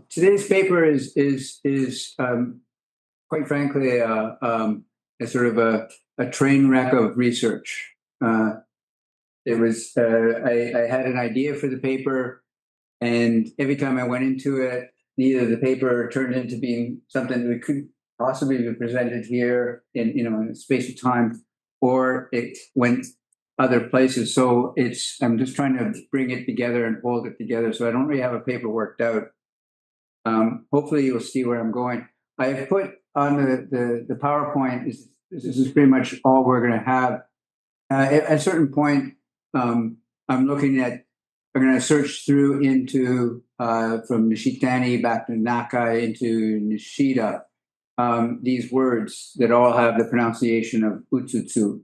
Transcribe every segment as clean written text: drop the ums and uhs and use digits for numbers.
Today's paper is quite frankly a sort of a train wreck of research. It was I had an idea for the paper, and every time I went into it, neither the paper turned into being something that could possibly be presented here in a space of time, or it went other places. So I'm just trying to bring it together and hold it together. So I don't really have a paper worked out. Hopefully you'll see where I'm going. I have put on the PowerPoint, this is pretty much all we're going to have. At a certain point, I'm going to search through into, from Nishitani back to Nakai into Nishida, these words that all have the pronunciation of utsusu.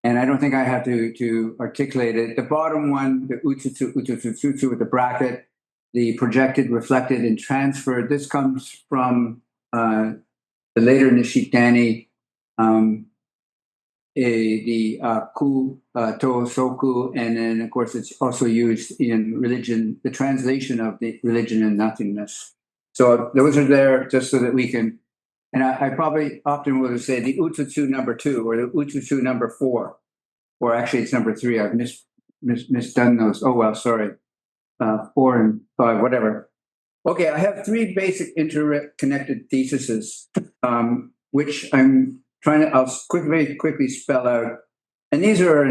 And I don't think I have to articulate it. The bottom one, the utsusu, utsutsutsu with the bracket, the projected, reflected, and transferred. This comes from the later Nishitani, the ku to soku, and then of course it's also used in religion, the translation of the religion and nothingness. So those are there just so that we can, and I probably often will say the utsutsu number 2 or the utsutsu number 4, or actually it's number 3. I've misdone those. Oh well, sorry. 4 and 5, whatever. Okay, I have 3 basic interconnected theses, which I'll very quickly spell out. And these are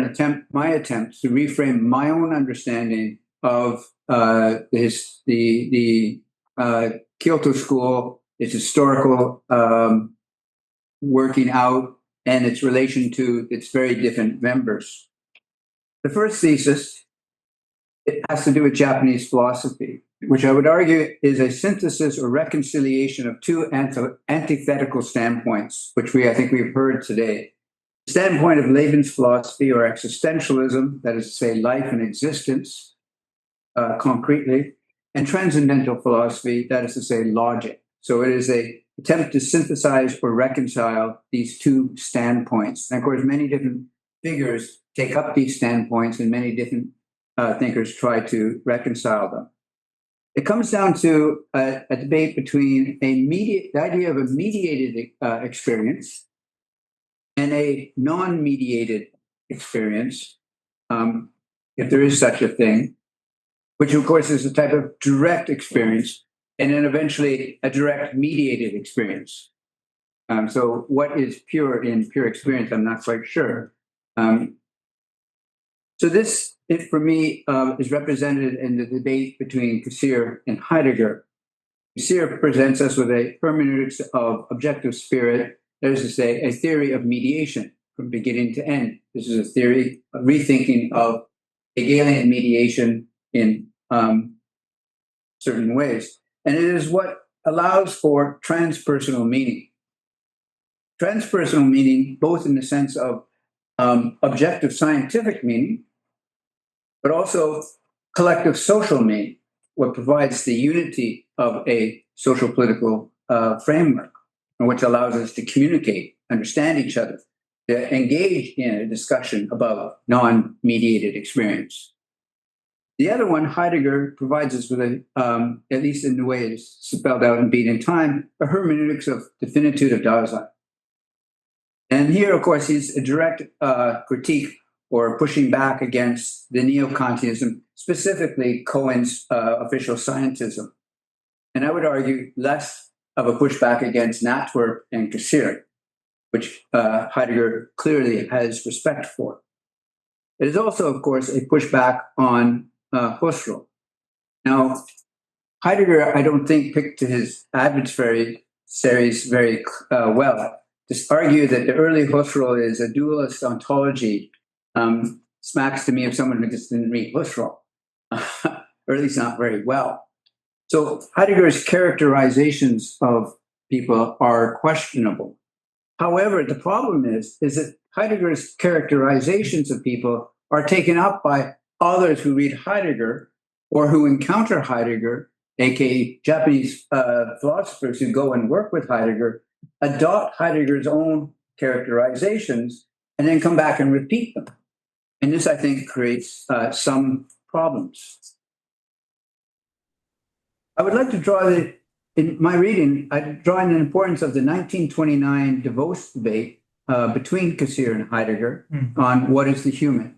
my attempt to reframe my own understanding of the Kyoto school, its historical working out, and its relation to its very different members. The first thesis, it has to do with Japanese philosophy, which I would argue is a synthesis or reconciliation of 2 antithetical standpoints, which I think we've heard today. The standpoint of Lebensphilosophy or existentialism, that is to say, life and existence, concretely, and transcendental philosophy, that is to say, logic. So it is an attempt to synthesize or reconcile these 2 standpoints. And of course, many different figures take up these standpoints, and many different thinkers try to reconcile them. It comes down to a debate between the idea of a mediated experience and a non-mediated experience, if there is such a thing, which of course is a type of direct experience, and then eventually a direct mediated experience. So what is pure in pure experience, I'm not quite sure. So this, for me, is represented in the debate between Cassirer and Heidegger. Cassirer presents us with a hermeneutics of objective spirit, that is to say, a theory of mediation from beginning to end. This is a theory of rethinking of Hegelian mediation in certain ways. And it is what allows for transpersonal meaning. Transpersonal meaning, both in the sense of objective scientific meaning, but also collective social meaning, what provides the unity of a social political framework, and which allows us to communicate, understand each other, to engage in a discussion about non-mediated experience. The other one, Heidegger, provides us with at least in the way it's spelled out in Being and Time, a hermeneutics of the finitude of Dasein. And here, of course, he's a direct critique or pushing back against the neo-Kantianism, specifically Cohen's official scientism. And I would argue less of a pushback against Nattwerp and Cassirer, which Heidegger clearly has respect for. It is also, of course, a pushback on Husserl. Now, Heidegger, I don't think, picked to his adversaries very well. To argue that the early Husserl is a dualist ontology smacks to me of someone who just didn't read Husserl, or at least not very well. So Heidegger's characterizations of people are questionable. However, the problem is that Heidegger's characterizations of people are taken up by others who read Heidegger or who encounter Heidegger, aka Japanese philosophers who go and work with Heidegger, adopt Heidegger's own characterizations and then come back and repeat them. And this, I think, creates some problems. I would like to draw in my reading, I draw in the importance of the 1929 DeVos debate between Cassirer and Heidegger on what is the human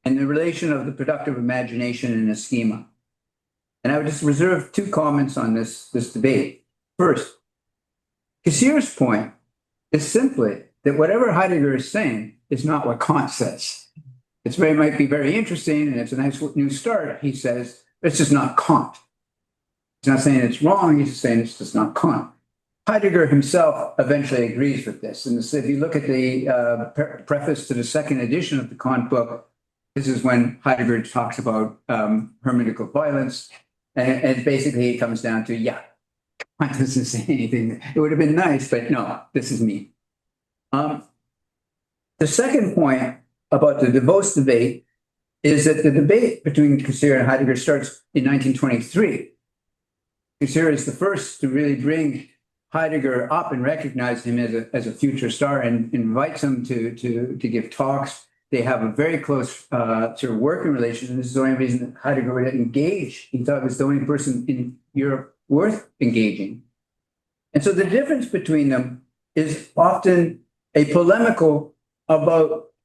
and the relation of the productive imagination and the schema. And I would just reserve two comments on this debate. First, Cassirer's point is simply that whatever Heidegger is saying is not what Kant says. Might be very interesting and it's a nice new start, he says, but it's just not Kant. He's not saying it's wrong, he's just saying it's just not Kant. Heidegger himself eventually agrees with this. And if you look at the preface to the second edition of the Kant book, this is when Heidegger talks about hermeneutical violence. And basically it comes down to, yeah, Kant doesn't say anything. It would have been nice, but no, this is me. The second point about the DeVos debate is that the debate between Cassirer and Heidegger starts in 1923. Cassirer is the first to really bring Heidegger up and recognize him as a future star and invites him to give talks. They have a very close sort of working relationship. And this is the only reason that Heidegger would engage. He thought he was the only person in Europe worth engaging. And so the difference between them is often a polemical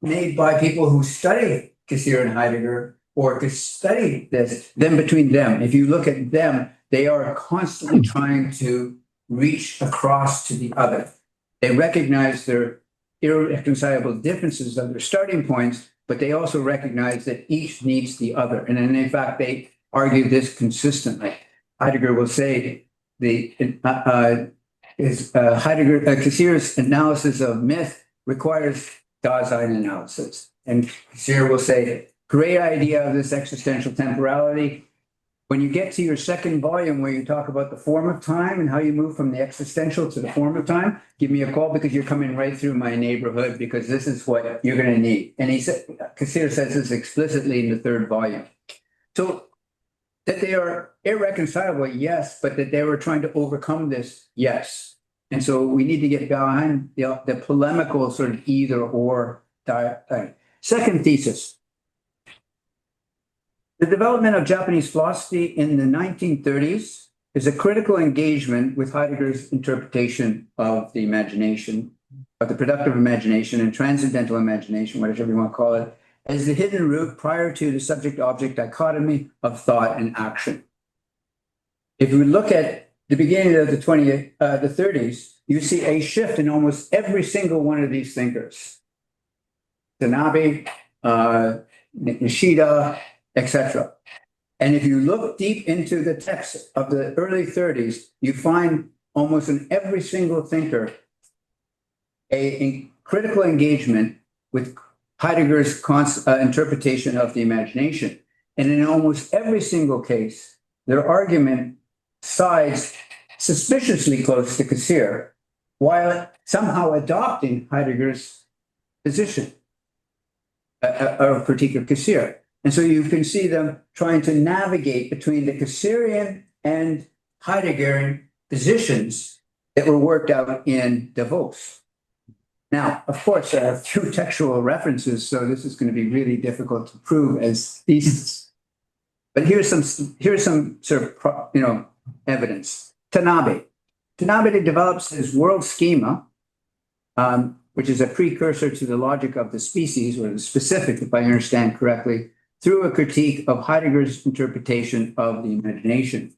made by people who study Cassirer and Heidegger or to study this, then between them. If you look at them, they are constantly trying to reach across to the other. They recognize their irreconcilable differences of their starting points, but they also recognize that each needs the other. And then, in fact, they argue this consistently. Heidegger will say Cassirer's analysis of myth requires Dasein analysis. And Cassirer will say, great idea of this existential temporality. When you get to your second volume where you talk about the form of time and how you move from the existential to the form of time, give me a call because you're coming right through my neighborhood because this is what you're going to need. And Cassirer says this explicitly in the third volume. So that they are irreconcilable, yes, but that they were trying to overcome this, yes. And so we need to get behind the polemical sort of either or. Second thesis. The development of Japanese philosophy in the 1930s is a critical engagement with Heidegger's interpretation of the imagination, of the productive imagination and transcendental imagination, whatever you want to call it, as the hidden root prior to the subject-object dichotomy of thought and action. If we look at the beginning of the 30s, you see a shift in almost every single one of these thinkers. Tanabe, Nishida, etc. And if you look deep into the text of the early 30s, you find almost in every single thinker a critical engagement with Heidegger's interpretation of the imagination. And in almost every single case, their argument sides suspiciously close to Cassirer, while somehow adopting Heidegger's position, or critique of Cassirer. And so you can see them trying to navigate between the Casserian and Heideggerian positions that were worked out in DeVos. Now, of course, there are a few textual references, so this is going to be really difficult to prove as thesis. But here's some sort of evidence. Tanabe develops his world schema, which is a precursor to the logic of the species or the specific, if I understand correctly, through a critique of Heidegger's interpretation of the imagination.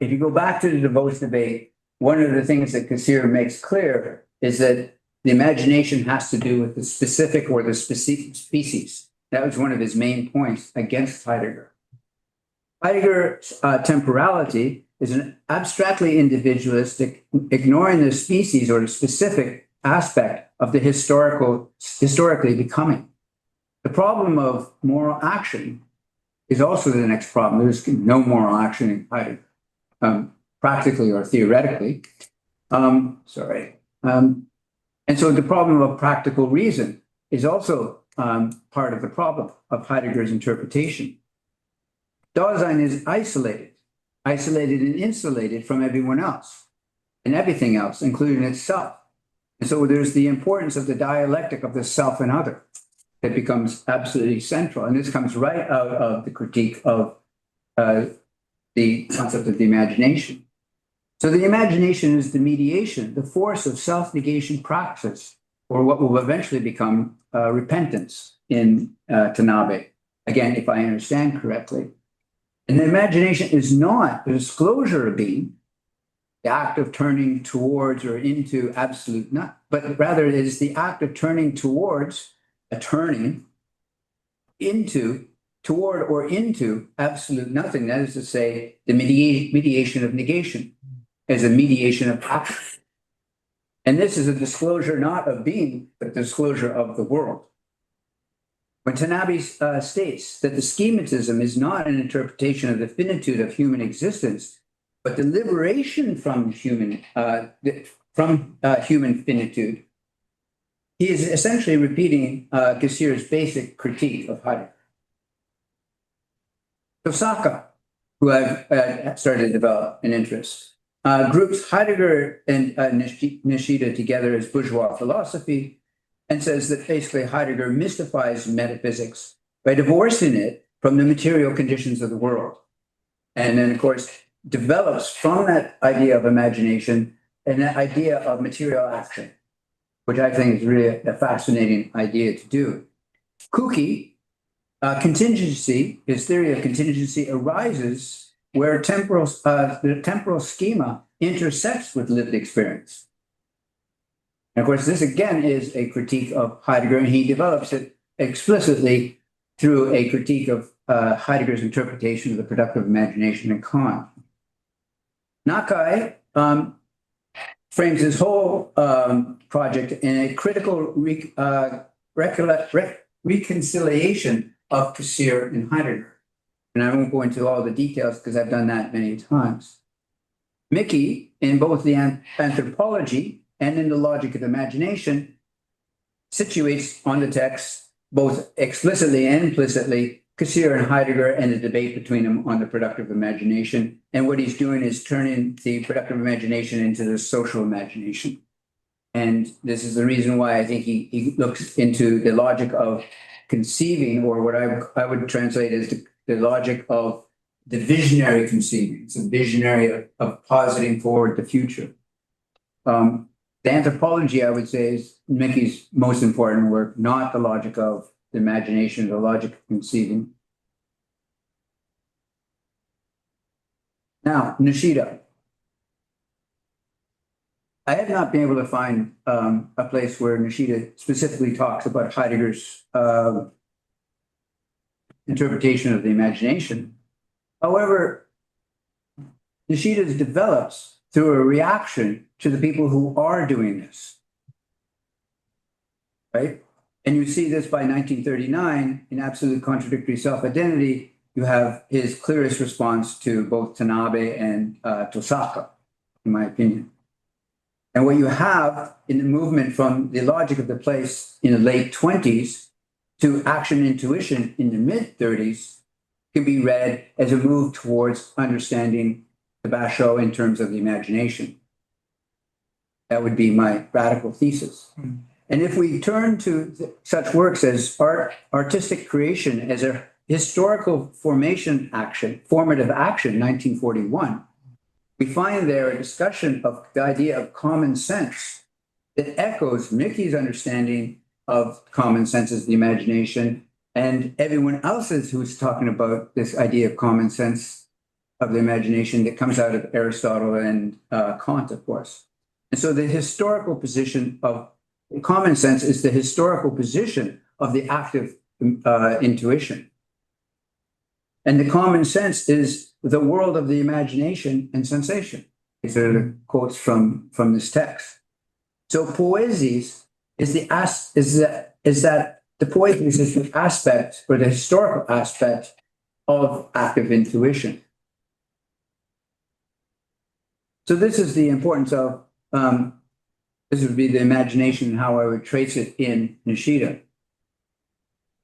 If you go back to the DeVos debate, one of the things that Cassirer makes clear is that the imagination has to do with the specific or the species. That was one of his main points against Heidegger. Heidegger's temporality is an abstractly individualistic, ignoring the species or the specific aspect of the historically becoming. The problem of moral action is also the next problem. There's no moral action in Heidegger, practically or theoretically. And so the problem of practical reason is also part of the problem of Heidegger's interpretation. Dasein is isolated and insulated from everyone else and everything else, including itself. And so there's the importance of the dialectic of the self and other that becomes absolutely central. And this comes right out of the critique of the concept of the imagination. So the imagination is the mediation, the force of self-negation praxis, or what will eventually become repentance in Tanabe. Again, if I understand correctly. And the imagination is not the disclosure of being, the act of turning towards or into absolute not, but rather it is the act of turning towards, a turning into, toward or into absolute nothing. That is to say, the mediation of negation as a mediation of action. And this is a disclosure not of being, but the disclosure of the world. When Tanabe states that the schematism is not an interpretation of the finitude of human existence, but the liberation from human finitude, he is essentially repeating Gesir's basic critique of Heidegger. Tosaka, who I've started to develop an interest, groups Heidegger and Nishida together as bourgeois philosophy, and says that basically Heidegger mystifies metaphysics by divorcing it from the material conditions of the world. And then, of course, develops from that idea of imagination an idea of material action, which I think is really a fascinating idea to do. Kuki, contingency, his theory of contingency arises where the temporal schema intersects with lived experience. And of course, this again is a critique of Heidegger, and he develops it explicitly through a critique of Heidegger's interpretation of the productive imagination in Kant. Nakai frames his whole project in a critical reconciliation of Gesir and Heidegger. And I won't go into all the details because I've done that many times. Mickey, in both the anthropology and in the logic of imagination, situates on the text, both explicitly and implicitly, Gesir and Heidegger and the debate between them on the productive imagination. And what he's doing is turning the productive imagination into the social imagination. And this is the reason why I think he looks into the logic of conceiving, or what I would translate as the logic of the visionary conceiving. It's a visionary of positing forward the future. The anthropology, I would say, is Mickey's most important work, not the logic of the imagination, the logic of conceiving. Now, Nishida. I have not been able to find a place where Nishida specifically talks about Heidegger's interpretation of the imagination. However, Nishida develops through a reaction to the people who are doing this, right? And you see this by 1939 in Absolute Contradictory Self-Identity. You have his clearest response to both Tanabe and Tosaka, in my opinion. And what you have in the movement from the logic of the place in the late 20s to action intuition in the mid 30s can be read as a move towards understanding the Basho in terms of the imagination. That would be my radical thesis. Mm-hmm. And if we turn to such works as artistic creation as a historical formation action, formative action, 1941, we find there a discussion of the idea of common sense that echoes Mickey's understanding of common sense as the imagination and everyone else's who's talking about this idea of common sense of the imagination that comes out of Aristotle and Kant, of course. And so the historical position of common sense is the historical position of the active intuition. And the common sense is the world of the imagination and sensation. These are the quotes from this text. So poiesis is the aspect or the historical aspect of active intuition. So this is the importance of this would be the imagination and how I would trace it in Nishida.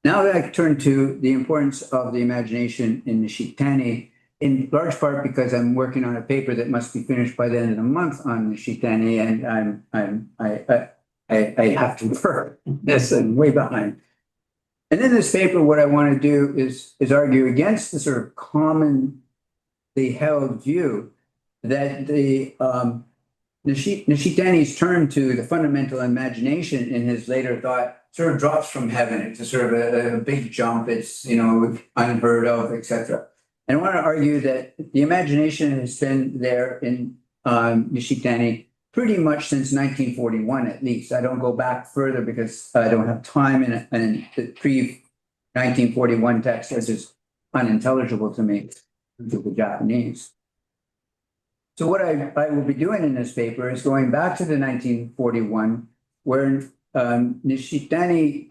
Now that I turn to the importance of the imagination in Nishitani, in large part because I'm working on a paper that must be finished by the end of the month on Nishitani, and I have to work this and way behind. And in this paper, what I want to do is argue against the sort of held view that the Nishitani's turn to the fundamental imagination in his later thought sort of drops from heaven. It's a sort of a big jump. It's, unheard of, etc. And I want to argue that the imagination has been there in Nishitani pretty much since 1941, at least. I don't go back further because I don't have time, and the pre-1941 text is just unintelligible to me, to the Japanese. So what I will be doing in this paper is going back to the 1941, where Nishitani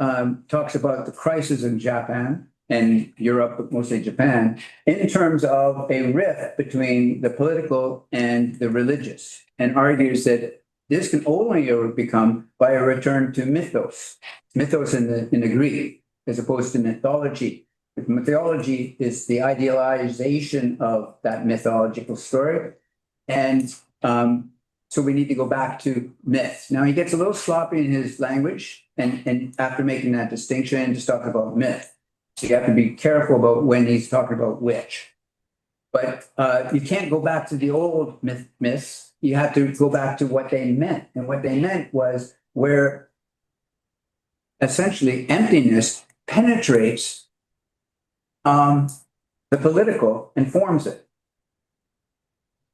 talks about the crisis in Japan and Europe, but mostly Japan, in terms of a rift between the political and the religious, and argues that this can only ever become by a return to mythos in the Greek, as opposed to mythology. Mythology is the idealization of that mythological story. And so we need to go back to myths. Now, he gets a little sloppy in his language, and after making that distinction, just talking about myth. So you have to be careful about when he's talking about which. But you can't go back to the old myths. You have to go back to what they meant. And what they meant was where essentially emptiness penetrates the political and forms it.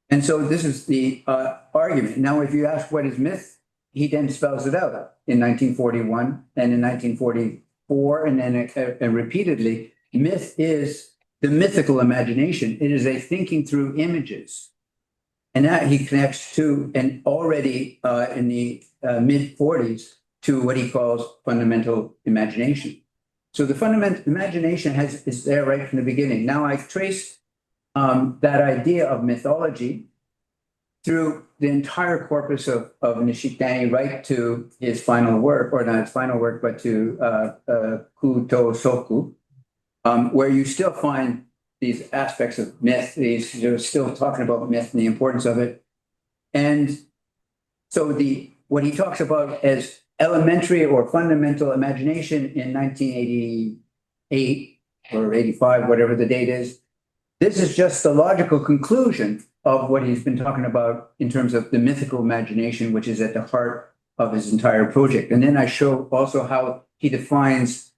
And so this is the argument. Now, if you ask what is myth, he then spells it out in 1941 and in 1944, and then repeatedly. Myth is the mythical imagination. It is a thinking through images. And that he connects to, and already in the mid-40s, to what he calls fundamental imagination. So the fundamental imagination is there right from the beginning. Now I trace that idea of mythology through the entire corpus of Nishitani, right to his final work, or not his final work, but to Kuto Soku, where you still find these aspects of myth. You're still talking about myth and the importance of it. And so what he talks about as elementary or fundamental imagination in 1988 or 85, whatever the date is, this is just the logical conclusion of what he's been talking about in terms of the mythical imagination, which is at the heart of his entire project. And then I show also how he defines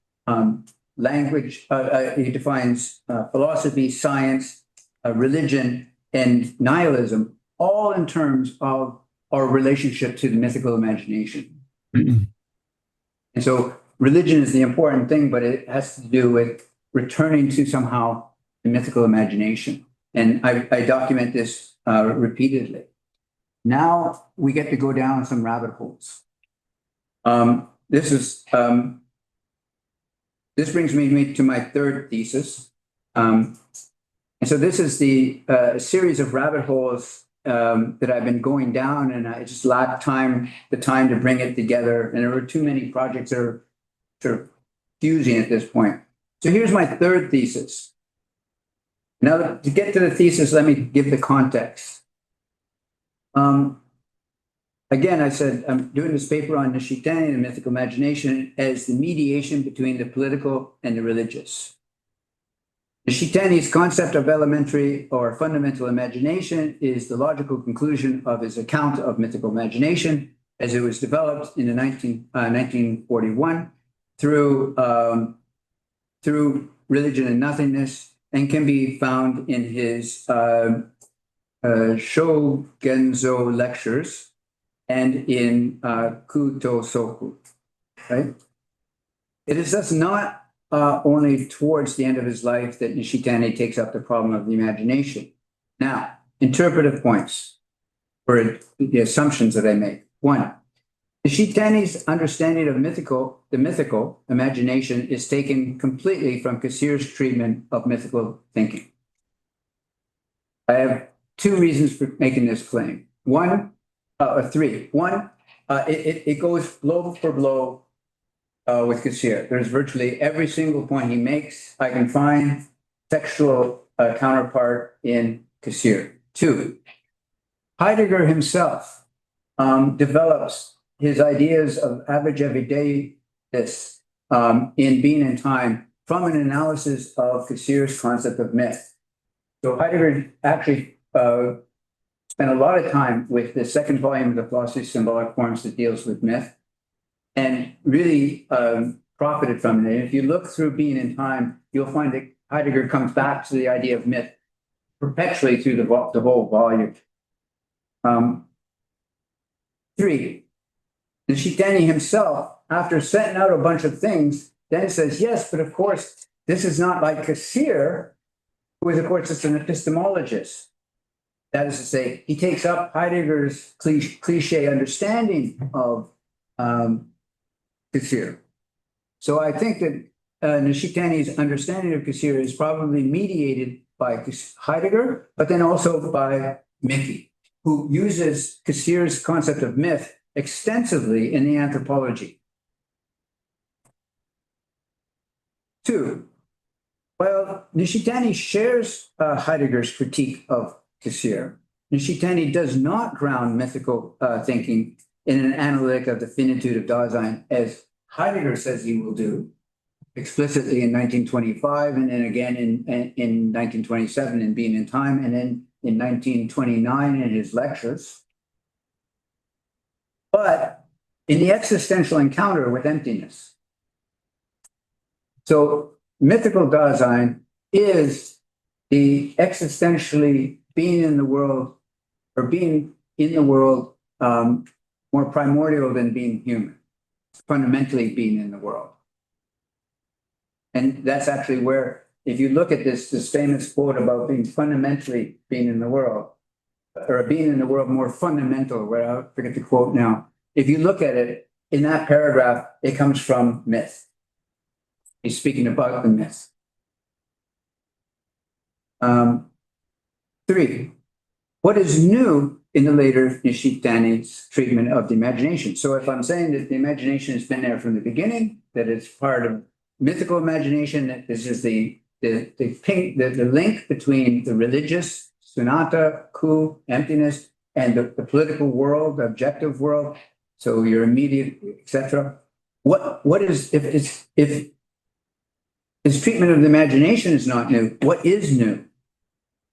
language, he defines philosophy, science, religion, and nihilism, all in terms of our relationship to the mythical imagination. And so religion is the important thing, but it has to do with returning to somehow the mythical imagination. And I document this repeatedly. Now we get to go down some rabbit holes. This brings me to my third thesis. And so this is the series of rabbit holes that I've been going down, and I just lacked the time to bring it together. And there were too many projects that are sort of fusing at this point. So here's my third thesis. Now, to get to the thesis, let me give the context. Again, I said I'm doing this paper on Nishitani and the mythical imagination as the mediation between the political and the religious. Nishitani's concept of elementary or fundamental imagination is the logical conclusion of his account of mythical imagination as it was developed in the 1941 through Religion and Nothingness, and can be found in his Shogenzo lectures and in Kuto Soku, right? It is thus not only towards the end of his life that Nishitani takes up the problem of the imagination. Now, interpretive points for the assumptions that I make. One, Nishitani's understanding of the mythical imagination is taken completely from Cassir's treatment of mythical thinking. I have two reasons for making this claim. Three. One, it goes blow for blow with Cassir. There's virtually every single point he makes, I can find textual counterpart in Cassir. Two, Heidegger himself develops his ideas of average everydayness in Being and Time from an analysis of Cassir's concept of myth. So Heidegger actually spent a lot of time with the second volume of the Philosophy of Symbolic Forms that deals with myth, and really profited from it. And if you look through Being in Time, you'll find that Heidegger comes back to the idea of myth perpetually through the whole volume. 3. Nishitani himself, after setting out a bunch of things, then says, yes, but of course, this is not like Kassir, who is, of course, just an epistemologist. That is to say, he takes up Heidegger's cliche understanding of Kassir. So I think that Nishitani's understanding of Kassir is probably mediated by Heidegger, but then also by Mickey, who uses Kassir's concept of myth extensively in the Anthropology. 2. While Nishitani shares Heidegger's critique of Kassir, Nishitani does not ground mythical thinking in an analytic of the finitude of Dasein, as Heidegger says he will do, explicitly in 1925, and then again in 1927 in Being in Time, and then in 1929 in his lectures. But in the existential encounter with emptiness. So mythical Dasein is the existentially being in the world, or being in the world more primordial than being human, fundamentally being in the world. And that's actually where, if you look at this famous quote about being fundamentally being in the world, or being in the world more fundamental, where I forget the quote now. If you look at it, in that paragraph, it comes from myth. He's speaking about the myth. 3. What is new in the later Nishitani's treatment of the imagination? So if I'm saying that the imagination has been there from the beginning, that it's part of mythical imagination, that this is the link between the religious, sunata, ku, emptiness, and the political world, the objective world, so your immediate, etc. What is, if his treatment of the imagination is not new, what is new,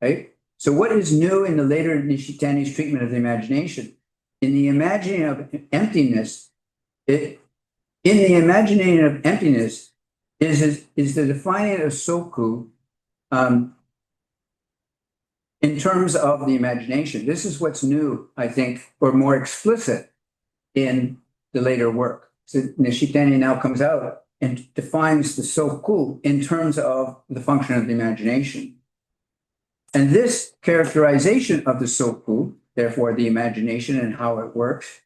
right? So what is new in the later Nishitani's treatment of the imagination? In the imagining of emptiness, is the defining of soku in terms of the imagination. This is what's new, I think, or more explicit in the later work. So Nishitani now comes out and defines the soku in terms of the function of the imagination. And this characterization of the soku, therefore the imagination and how it works,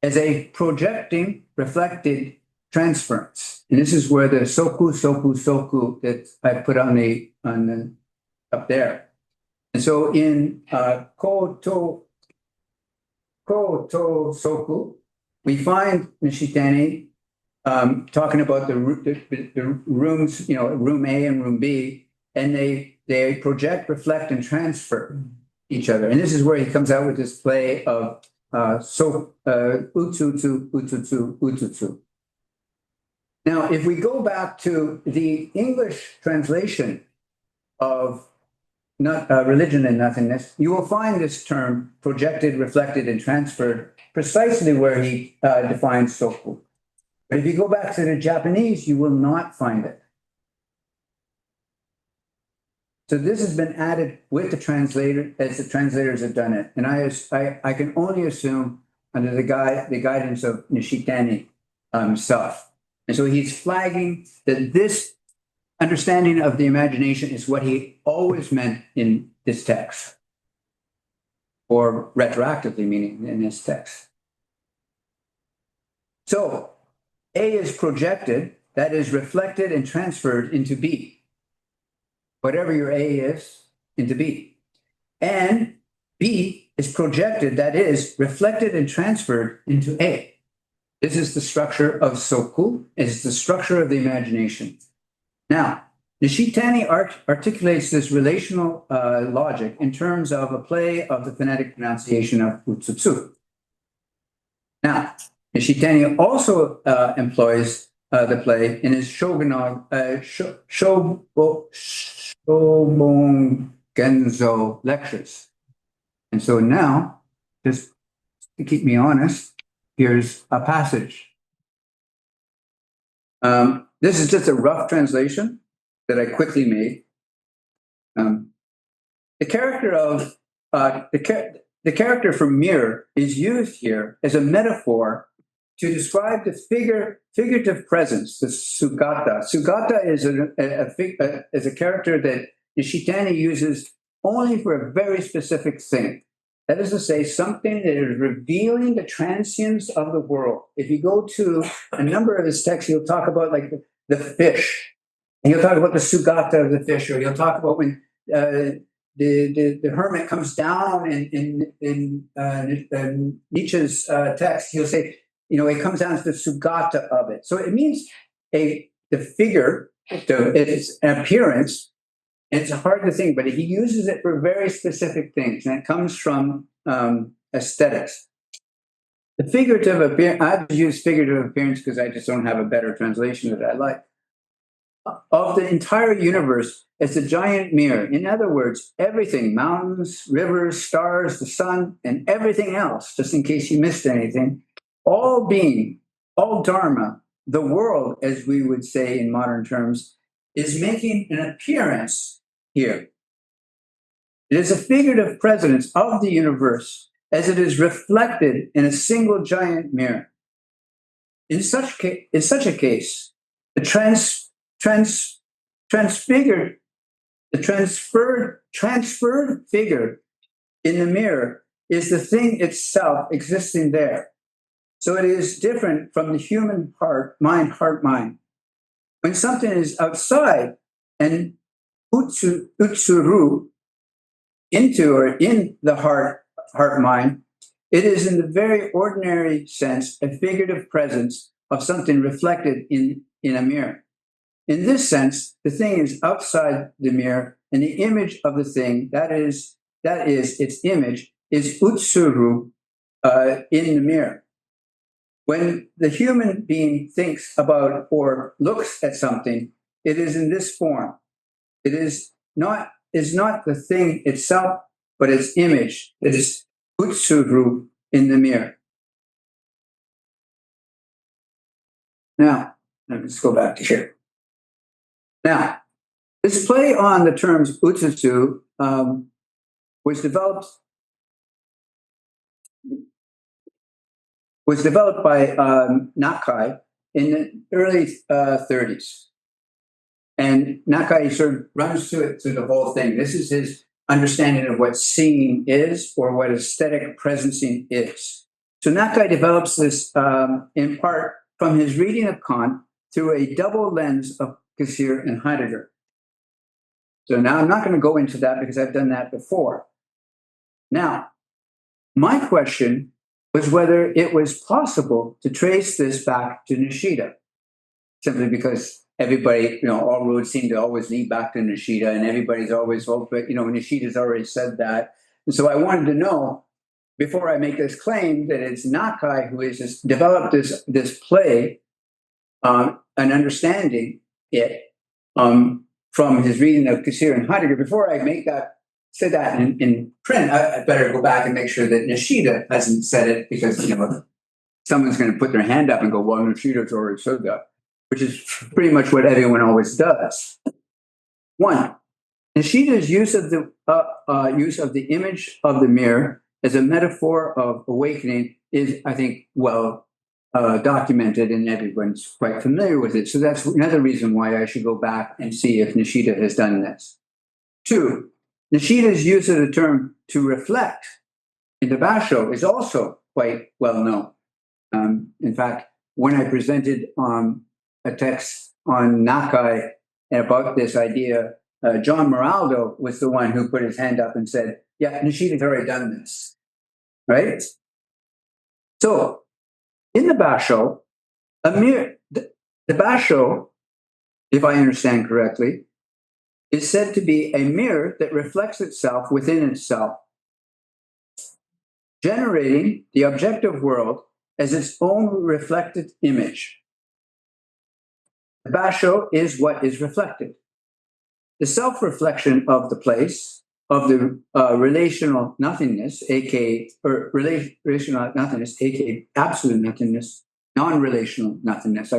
as a projecting, reflected transference. And this is where the soku that I put on the up there. And so in koto soku, we find Nishitani talking about the rooms, room A and room B, and they project, reflect, and transfer each other. And this is where he comes out with this play of utsusu. Now, if we go back to the English translation of religion and nothingness, you will find this term projected, reflected, and transferred precisely where he defines soku. But if you go back to the Japanese, you will not find it. So this has been added with the translator, as the translators have done it. And I can only assume under the guidance of Nishitani himself. And so he's flagging that this understanding of the imagination is what he always meant in this text, or retroactively meaning in this text. So A is projected, that is reflected and transferred into B. Whatever your A is, into B. And B is projected, that is reflected and transferred into A. This is the structure of soku, it's the structure of the imagination. Now, Nishitani articulates this relational logic in terms of a play of the phonetic pronunciation of utsusu. Now, Nishitani also employs the play in his shobon Genzo lectures. And so now, just to keep me honest, here's a passage. This is just a rough translation that I quickly made. The character of the character for mirror is used here as a metaphor to describe the figurative presence, the sugata. Sugata is a character that Nishitani uses only for a very specific thing. That is to say, something that is revealing the transience of the world. If you go to a number of his texts, he'll talk about like the fish, and he'll talk about the sugata of the fish, or he'll talk about when the hermit comes down in Nietzsche's text. He'll say, it comes down to the sugata of it. So it means the figure, its appearance. It's hard to think, but he uses it for very specific things, and it comes from aesthetics. The figurative appearance, I've used figurative appearance because I just don't have a better translation that I like, of the entire universe as a giant mirror. In other words, everything, mountains, rivers, stars, the sun, and everything else, just in case you missed anything, all being, all dharma, the world, as we would say in modern terms, is making an appearance here. It is a figurative presence of the universe as it is reflected in a single giant mirror. In such a case, the transferred figure in the mirror is the thing itself existing there. So it is different from the human heart mind. When something is outside and utsuru, into or in the heart mind, it is in the very ordinary sense a figurative presence of something reflected in a mirror. In this sense, the thing is outside the mirror, and the image of the thing, that is its image, is utsuru in the mirror. When the human being thinks about or looks at something, it is in this form. It is not the thing itself, but its image that is utsuru in the mirror. Now, let's go back to here. Now, this play on the terms utsusu was developed by Nakai in the early 30s. And Nakai sort of runs through the whole thing. This is his understanding of what seeing is, or what aesthetic presencing is. So Nakai develops this in part from his reading of Kant through a double lens of Husserl and Heidegger. So now I'm not going to go into that because I've done that before. Now, my question was whether it was possible to trace this back to Nishida, simply because everybody, all roads seem to always lead back to Nishida, and everybody's always hoped, but Nishida's already said that. And so I wanted to know, before I make this claim, that it's Nakai who has developed this play and understanding it from his reading of Husserl and Heidegger. Before I say that in print, I better go back and make sure that Nishida hasn't said it, because someone's going to put their hand up and go, well, Nishida's already said that, which is pretty much what everyone always does. One, Nishida's use of the image of the mirror as a metaphor of awakening is, I think, well documented, and everyone's quite familiar with it. So that's another reason why I should go back and see if Nishida has done this. Two, Nishida's use of the term to reflect in the Basho is also quite well known. In fact, when I presented a text on Nakai about this idea, John Moraldo was the one who put his hand up and said, yeah, Nishida's already done this, right? So, in the Basho, the Basho, if I understand correctly, is said to be a mirror that reflects itself within itself, generating the objective world as its own reflected image. The Basho is what is reflected. The self-reflection of the place, of the relational nothingness, aka relational nothingness, aka absolute nothingness, non-relational nothingness.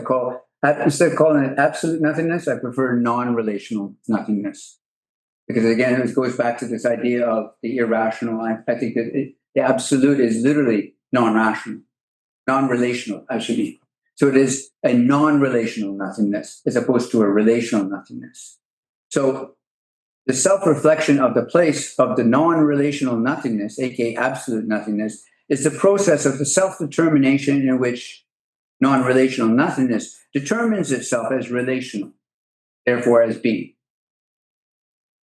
Instead of calling it absolute nothingness, I prefer non-relational nothingness. Because again, it goes back to this idea of the irrational. I think that the absolute is literally non-rational, non-relational, actually. So it is a non-relational nothingness as opposed to a relational nothingness. So the self-reflection of the place of the non-relational nothingness, aka absolute nothingness, is the process of the self-determination in which non-relational nothingness determines itself as relational, therefore as being.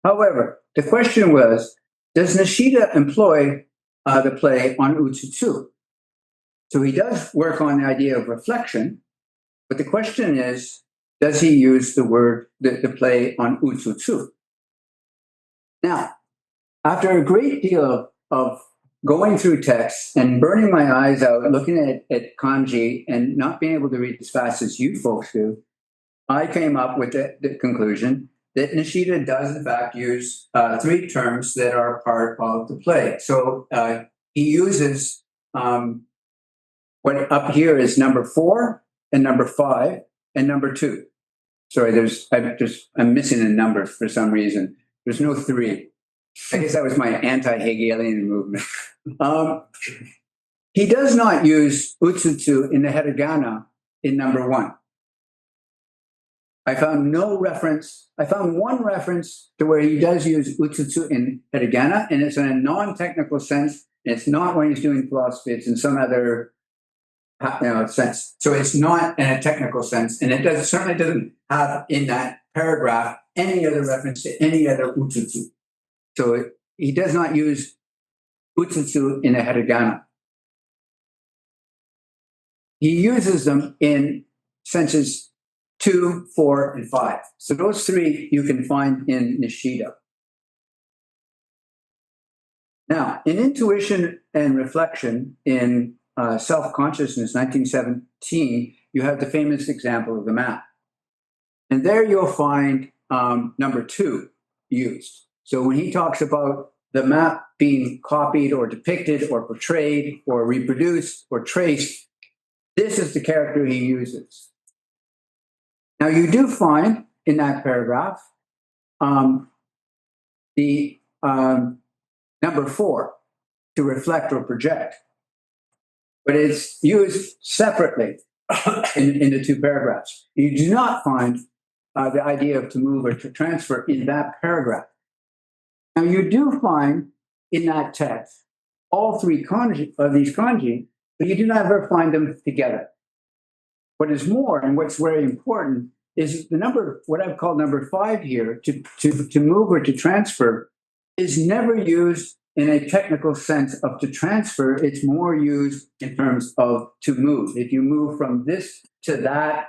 However, the question was, does Nishida employ the play on utsusu? So he does work on the idea of reflection, but the question is, does he use the play on utsusu? Now, after a great deal of going through text and burning my eyes out, looking at kanji and not being able to read as fast as you folks do, I came up with the conclusion that Nishida does, in fact, use three terms that are part of the play. So he uses what up here is number 4 and number 5 and number 2. Sorry, I'm missing a number for some reason. There's no 3. I guess that was my anti-Hegelian movement. He does not use utsutsu in the hiragana in number 1. I found no reference. I found one reference to where he does use utsutsu in hiragana, and it's in a non-technical sense. And it's not when he's doing philosophy. It's in some other sense. So it's not in a technical sense, and it certainly doesn't have in that paragraph any other reference to any other utsutsu. So he does not use utsutsu in a hiragana. He uses them in senses 2, 4, and 5. So those 3 you can find in Nishida. Now, in Intuition and Reflection in Self-Consciousness, 1917, you have the famous example of the map. And there you'll find number 2 used. So when he talks about the map being copied or depicted or portrayed or reproduced or traced, this is the character he uses. Now, you do find in that paragraph the number 4, to reflect or project, but it's used separately in the 2 paragraphs. You do not find the idea of to move or to transfer in that paragraph. Now, you do find in that text all 3 kanji of these kanji, but you do not ever find them together. What is more, and what's very important, is the number, what I've called number 5 here, to move or to transfer, is never used in a technical sense of to transfer. It's more used in terms of to move. If you move from this to that,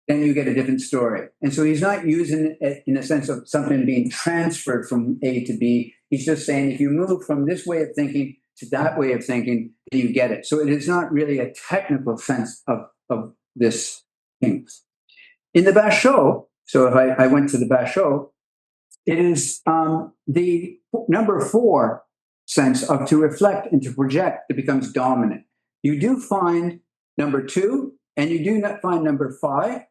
then you get a different story. And so he's not using it in a sense of something being transferred from A to B. He's just saying if you move from this way of thinking to that way of thinking, then you get it. So it is not really a technical sense of this thing. In the Basho, so if I went to the Basho, it is the number 4 sense of to reflect and to project that becomes dominant. You do find number 2, and you do not find number 5.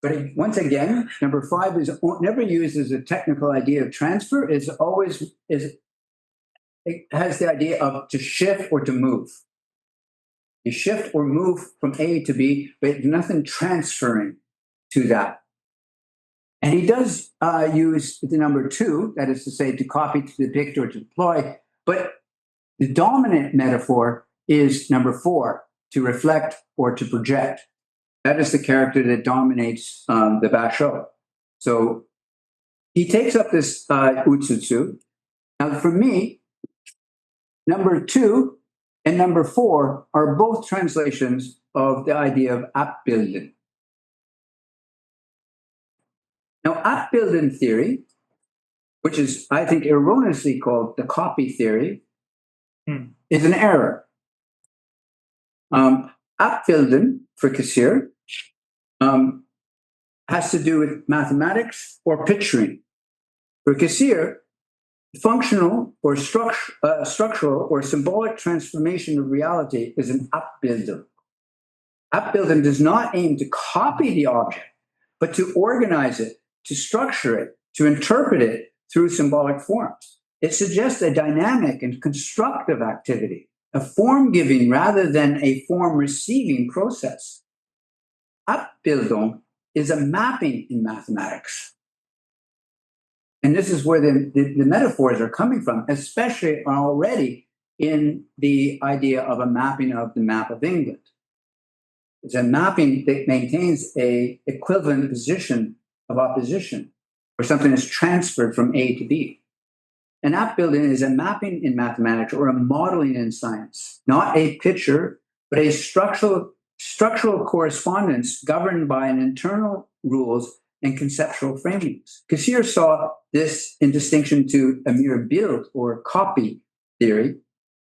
But once again, number 5 is never used as a technical idea of transfer. It has the idea of to shift or to move. You shift or move from A to B, but nothing transferring to that. And he does use the number 2, that is to say, to copy, to depict, or to deploy. But the dominant metaphor is number 4, to reflect or to project. That is the character that dominates the Basho. So he takes up this utsutsu. Now, for me, number 2 and number 4 are both translations of the idea of Abbilden. Now, Abbilden theory, which is, I think, erroneously called the copy theory, is an error. Abbilden, for Kassir, has to do with mathematics or picturing. For Kassir, Functional or structural or symbolic transformation of reality is an Abbildung. Abbildung does not aim to copy the object, but to organize it, to structure it, to interpret it through symbolic forms. It suggests a dynamic and constructive activity, a form-giving rather than a form-receiving process. Abbildung is a mapping in mathematics. And this is where the metaphors are coming from, especially already in the idea of a mapping of the map of England. It's a mapping that maintains a equivalent position of opposition, where something is transferred from A to B. An Abbildung is a mapping in mathematics or a modeling in science, not a picture, but a structural correspondence governed by an internal rules and conceptual framings. Cassirer saw this in distinction to a mere build or copy theory.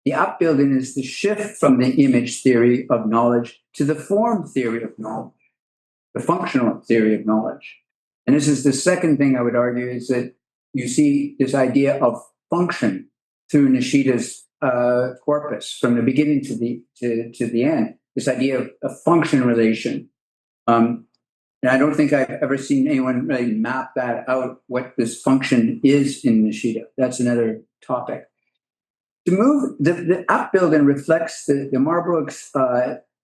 The Abbildung is the shift from the image theory of knowledge to the form theory of knowledge, the functional theory of knowledge. And this is the second thing I would argue, is that you see this idea of function through Nishida's corpus from the beginning to the end, this idea of a function relation. And I don't think I've ever seen anyone really map that out, what this function is in Nishida. That's another topic. To move, the Abbildung reflects the Marlborough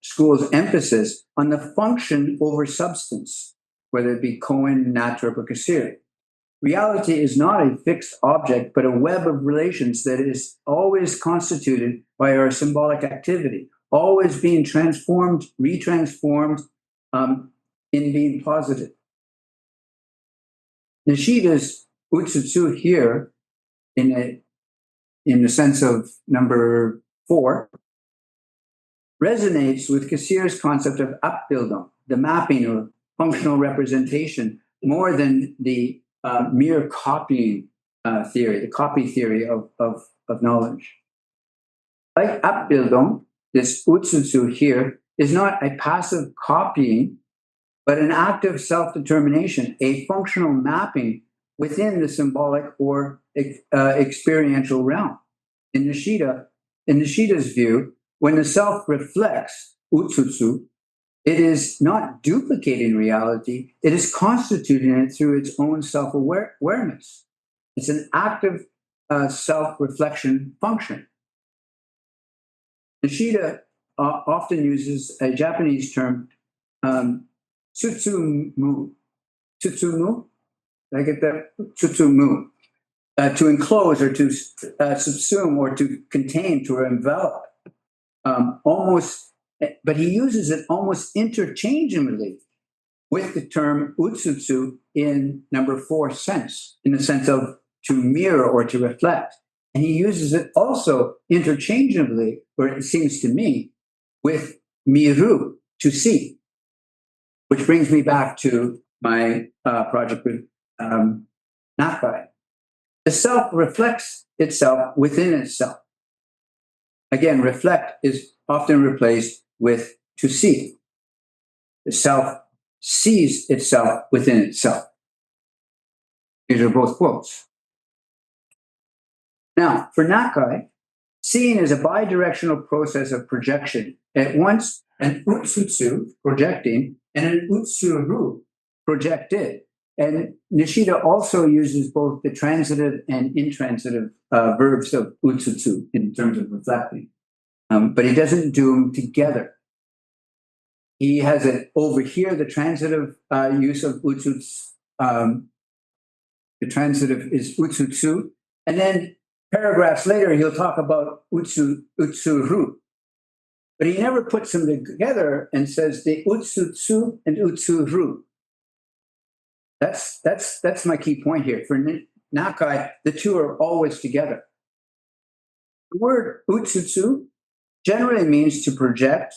school's emphasis on the function over substance, whether it be Cohen, Natrup, or Cassirer. Reality is not a fixed object, but a web of relations that is always constituted by our symbolic activity, always being transformed, retransformed, in being positive. Nishida's utsusu here, in the sense of number 4, resonates with Cassirer's concept of Abbildung, the mapping or functional representation, more than the mere copying theory, the copy theory of knowledge. Like Abbildung, this utsusu here is not a passive copying, but an active self-determination, a functional mapping within the symbolic or experiential realm. In Nishida's view, when the self reflects utsutsu, it is not duplicating reality, it is constituting it through its own self-awareness. It's an active self-reflection function. Nishida often uses a Japanese term, tsutsumu. Tsutsumu? Did I get that? Tsutsumu. To enclose or to subsume or to contain, to envelop. But he uses it almost interchangeably with the term utsutsu in number 4 sense, in the sense of to mirror or to reflect. And he uses it also interchangeably, or it seems to me, with miru, to see. Which brings me back to my project with Nakai. The self reflects itself within itself. Again, reflect is often replaced with to see. The self sees itself within itself. These are both quotes. Now, for Nakai, seeing is a bidirectional process of projection. At once, an utsutsu, projecting, and an utsuru, projected. And Nishida also uses both the transitive and intransitive verbs of utsutsu in terms of reflecting. But he doesn't do them together. He has it over here, the transitive use of utsutsu. The transitive is utsutsu. And then paragraphs later, he'll talk about utsuru. But he never puts them together and says the utsutsu and utsuru. That's my key point here. For Nakai, the two are always together. The word utsutsu generally means to project,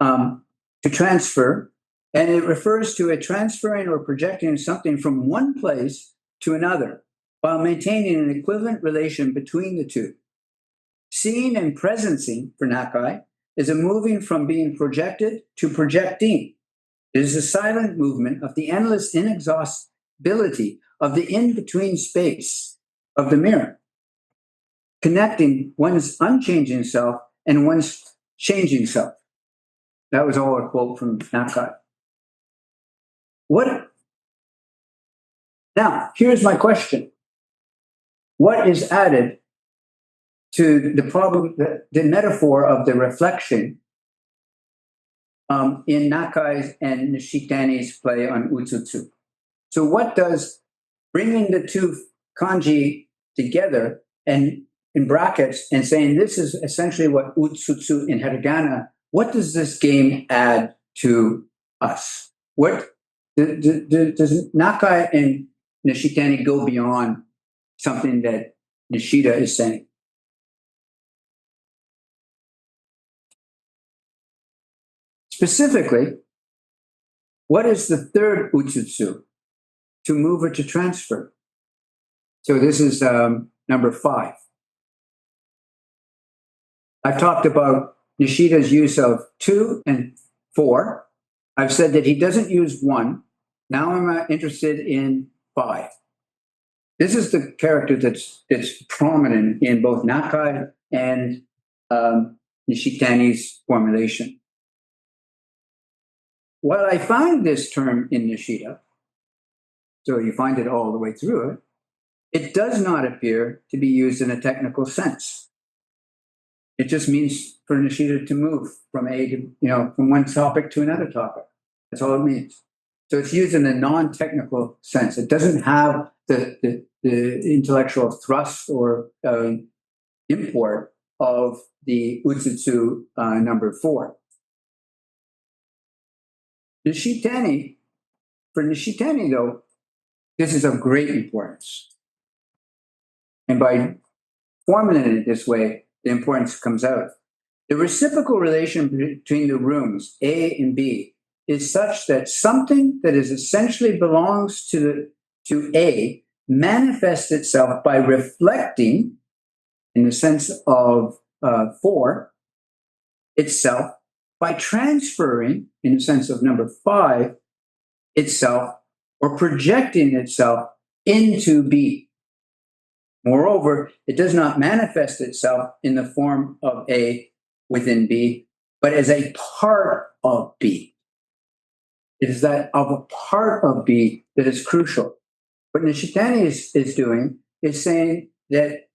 to transfer, and it refers to a transferring or projecting something from one place to another while maintaining an equivalent relation between the two. Seeing and presencing, for Nakai, is a moving from being projected to projecting. It is a silent movement of the endless inexhaustibility of the in-between space of the mirror. connecting one's unchanging self and one's changing self. That was all a quote from Nakai. Now, here's my question. What is added to the problem, the metaphor of the reflection in Nakai's and Nishitani's play on utsusu? So what does bringing the two kanji together and in brackets and saying this is essentially what utsusu in hiragana, what does this game add to us? What does Nakai and Nishitani go beyond something that Nishida is saying? Specifically, what is the third utsutsu? To move or to transfer. So this is number 5. I've talked about Nishida's use of 2 and 4. I've said that he doesn't use 1. Now I'm interested in 5. This is the character that's prominent in both Nakai and Nishitani's formulation. While I find this term in Nishida, so you find it all the way through it, it does not appear to be used in a technical sense. It just means for Nishida to move from from one topic to another topic. That's all it means. So it's used in a non-technical sense. It doesn't have the intellectual thrust or import of the utsutsu number 4. For Nishitani, though, this is of great importance. And by formulating it this way, the importance comes out. The reciprocal relation between the rooms, A and B, is such that something that is essentially belongs to A manifests itself by reflecting, in the sense of 4, itself, by transferring, in the sense of number 5, itself, or projecting itself into B. Moreover, it does not manifest itself in the form of A within B, but as a part of B. It is that of a part of B that is crucial. What Nishitani is doing is saying that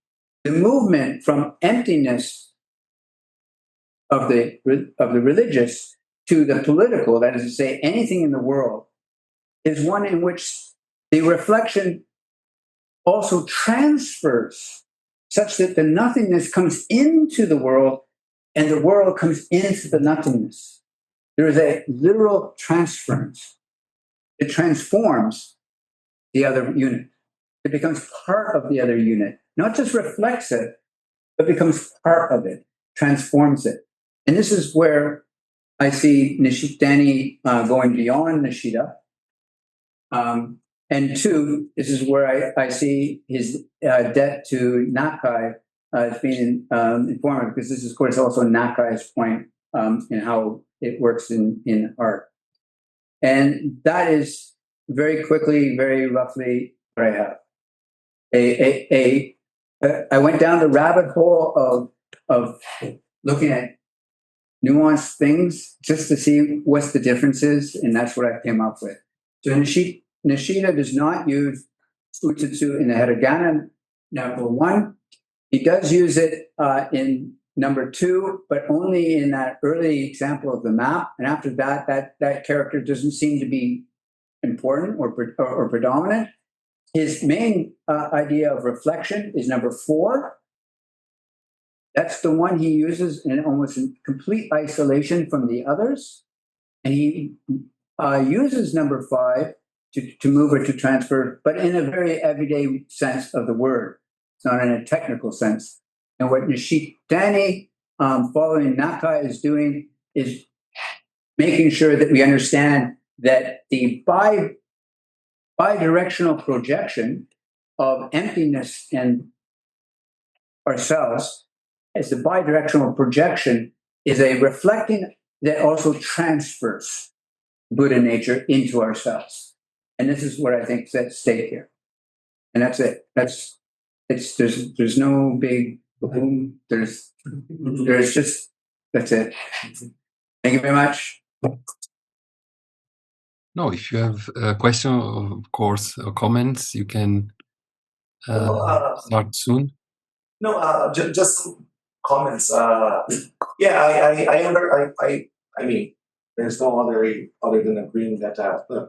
the movement from emptiness of the religious to the political, that is to say, anything in the world, is one in which the reflection also transfers such that the nothingness comes into the world and the world comes into the nothingness. There is a literal transference. It transforms the other unit. It becomes part of the other unit, not just reflects it, but becomes part of it, transforms it. And this is where I see Nishitani going beyond Nishida. And 2, this is where I see his debt to Nakai as being informative, because this is, of course, also Nakai's point in how it works in art. And that is very quickly, very roughly what I have. I went down the rabbit hole of looking at nuanced things just to see what's the differences, and that's what I came up with. So Nishida does not use utsutsu in the hiragana number 1. He does use it in number 2, but only in that early example of the map. And after that character doesn't seem to be important or predominant. His main idea of reflection is number 4. That's the one he uses in almost complete isolation from the others. And he uses number 5 to move or to transfer, but in a very everyday sense of the word. It's not in a technical sense. And what Nishitani, following Nakai, is doing is making sure that we understand that the bidirectional projection of emptiness and ourselves, as the bidirectional projection, is a reflecting that also transfers Buddha nature into ourselves. And this is what I think is at stake here. And that's it. There's no big There's just, that's it. Thank you very much. No, if you have a question, of course, or comments, you can start soon. No, just comments. I mean, there's no other than agreeing that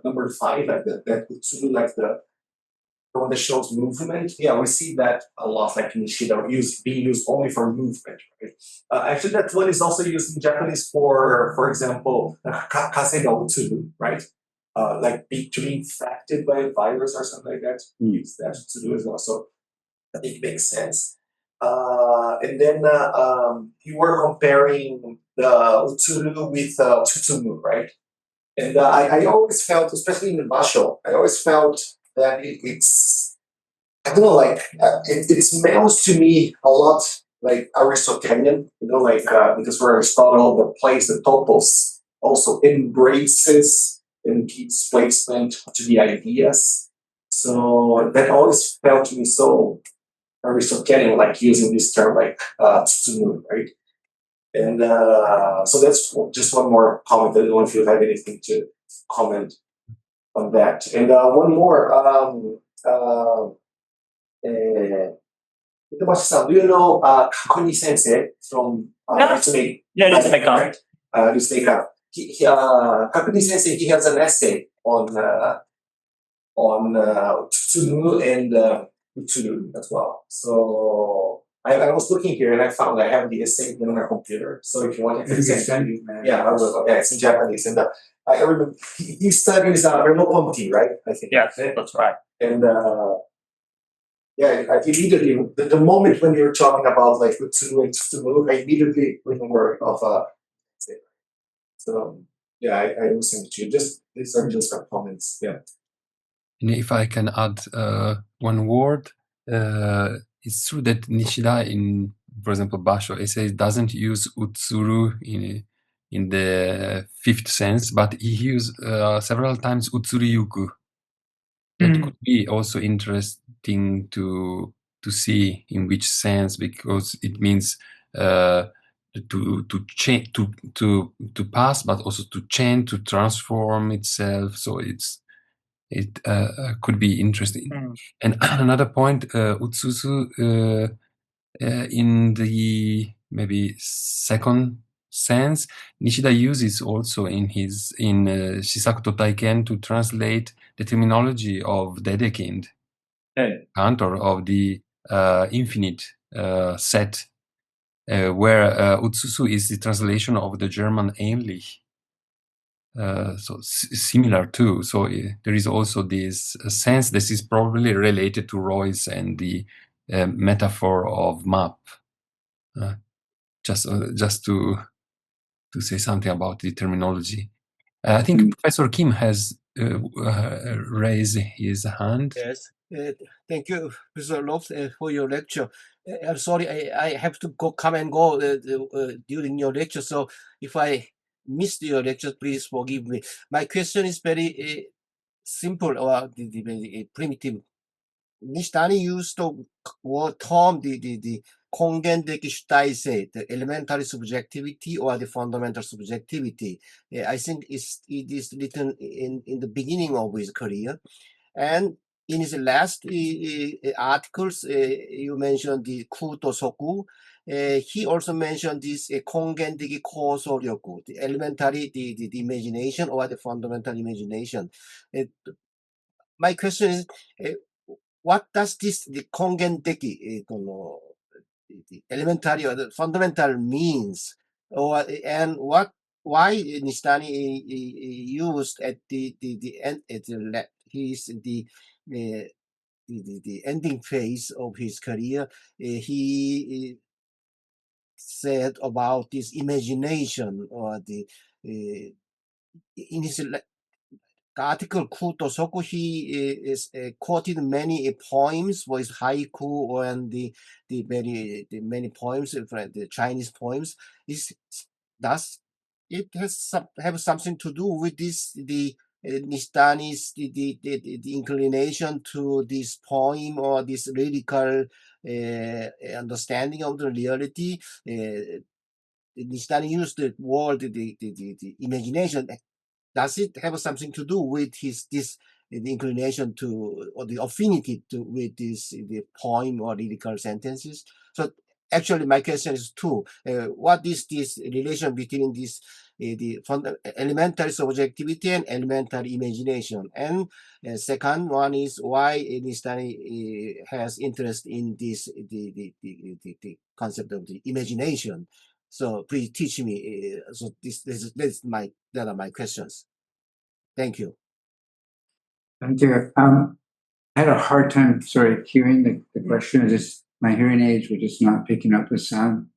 number 5, like that utsumu, like the one that shows movement. Yeah, we see that a lot, like Nishida being used only for movement, right? Actually, that one is also used in Japanese for example, kase ga utsuru, right? Like to be infected by a virus or something like that. We use that to do as well. So I think it makes sense. And then you were comparing the utsuru with tutsumu, right? And I always felt, especially in the basho, I always felt that it's, I don't know, like it smells to me a lot like Aristotelian, like because for Aristotle, the place, the topos, also embraces and gives placement to the ideas. So that always felt to me so Aristotelian, like using this term like tsutsumu, right? And so that's just one more comment. I don't know if you have anything to comment on that. And one more. Itabashi-san, do you know Kakuni Sensei from Ritsumei? Yeah, Ritsumei, right? Ritsumei. Kakuni Sensei, he has an essay on Tsutsumu and Utsuru as well. So I was looking here and I found I have the essay in my computer. So if you want to send you, yeah, I will. Yeah, it's in Japanese. And I remember he studies Remokonti, right? I think. Yeah, that's right. And yeah, I immediately, the moment when you were talking about like Utsuru and Tsutsumu, I immediately remember of so yeah, I listened to you. Just these are just my comments. Yeah. And if I can add one word, it's true that Nishida in, for example, Basho essay doesn't use utsuru in the 5th sense, but he used several times utsuriyuku. That could be also interesting to see in which sense, because it means to change, to pass, but also to change, to transform itself. So it could be interesting. And another point, utsusu in the maybe 2nd sense, Nishida uses also in Shisakuto Taiken to translate the terminology of Dedekind, Cantor of the infinite set, where utsusu is the translation of the German ähnlich. So similar too. So there is also this sense. This is probably related to Royce and the metaphor of map. Just to say something about the terminology. I think Professor Kim has raised his hand. Yes. Thank you, Professor Lofts, for your lecture. I'm sorry, I have to come and go during your lecture. So if I missed your lecture, please forgive me. My question is very simple or the primitive. Nishtani used the word term the kongendeki shutai, the elementary subjectivity or the fundamental subjectivity. I think it is written in the beginning of his career. And in his last articles, you mentioned the kuto soku. He also mentioned this kongendeki kosoryoku, the elementary, the imagination or the fundamental imagination. My question is, what does this the kongendeki, the elementary or the fundamental means, or and why Nishitani used at the end at the ending phase of his career, he said about this imagination or the in his article Kuto Soku, he is quoted many poems with haiku and the many poems, the Chinese poems. Does it have something to do with this the Nishitani's the inclination to this poem or this lyrical understanding of the reality. Nishitani used the word the imagination. Does it have something to do with the inclination to, or the affinity to, with the poem or lyrical sentences? So actually, my question is two. What is this relation between this the elementary subjectivity and elementary imagination? And second one is why Nishitani has interest in this the concept of the imagination. So please teach me. So that are my questions. Thank you. Thank you. I had a hard time, hearing the question. Just my hearing aids were just not picking up the sound.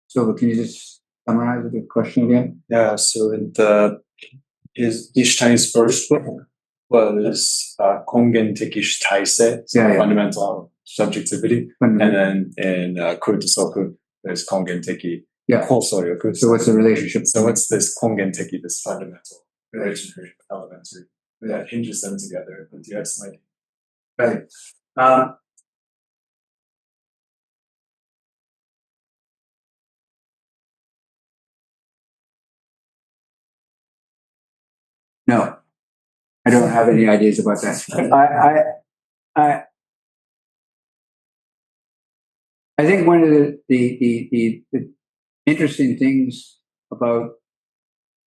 So can you just summarize the question again? Yeah. So his Nishitani's first book was Kongen-teki Taise, fundamental subjectivity, and then in Kurutosoku there's Kongen-teki Kosoryoku. So what's the relationship? So what's this Kongen-teki, this fundamental relationship, elementary, that hinges them together? Do you have some idea? Right. No, I don't have any ideas about that. I think one of the interesting things about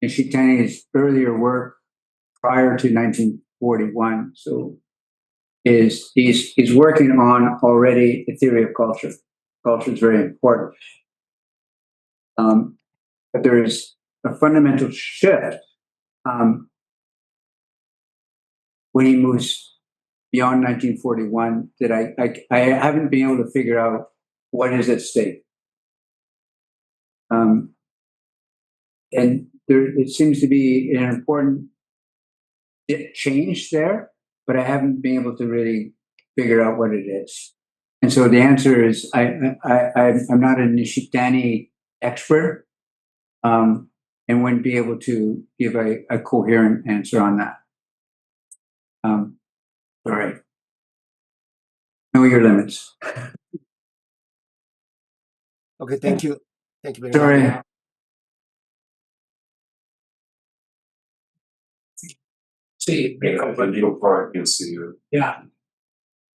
Nishitani's earlier work prior to 1941, is he's working on already the theory of culture. Culture is very important, but there is a fundamental shift when he moves beyond 1941 that I haven't been able to figure out what is at stake. And it seems to be an important change there, but I haven't been able to really figure out what it is. And so the answer is I'm not a Nishitani expert, and wouldn't be able to give a coherent answer on that. Sorry. Know your limits. Okay, thank you. Thank you very Sorry. much. See, Yeah.